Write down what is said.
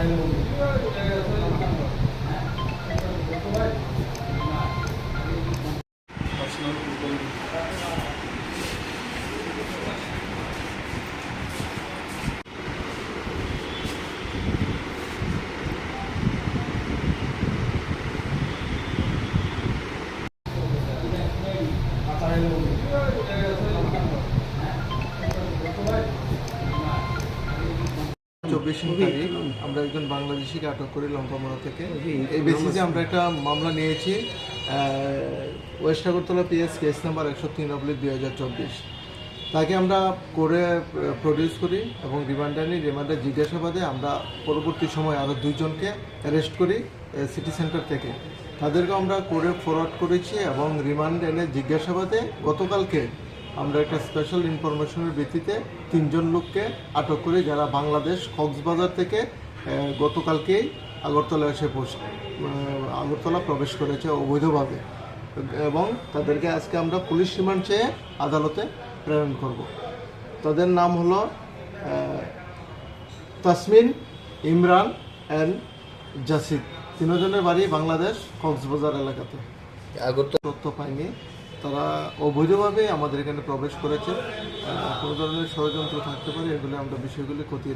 তারিখ আমরা একজন বাংলাদেশিকে আটক করি লঙ্কামোড়া থেকে। এই বেসিসে আমরা একটা মামলা নিয়েছি West Agartala PS case number 103/2024। তাকে আমরা করে প্রডিউস করি এবং রিমান্ডে জিজ্ঞাসাবাদে আমরা পরবর্তী সময় আরও 2 জনকে অ্যারেস্ট করি সিটি সেন্টার থেকে। তাদেরকে আমরা করে ফরওয়ার্ড করেছি এবং রিমান্ডে জিজ্ঞাসাবাদে গতকালকে আমরা একটা স্পেশাল ইনফরমেশনের ভিত্তিতে 3 জন লোককে আটক করি, যারা বাংলাদেশ কক্সবাজার থেকে গতকালকেই আগরতলা প্রবেশ করেছে অবৈধভাবে, এবং তাদেরকে আজকে আমরা পুলিশ রিমান্ড চেয়ে আদালতে প্রেরণ করব। তাদের নাম হলো তাসমিন, ইমরান অ্যান্ড জাসিদ। 3 জনের বাড়ি বাংলাদেশ কক্সবাজার এলাকাতে। আগরতলা তথ্য পাইনি, তারা অবৈধভাবে আমাদের এখানে প্রবেশ করেছে। কোনো ধরনের ষড়যন্ত্র থাকতে পারে, এগুলো আমরা বিষয়গুলি খতিয়ে দেখি।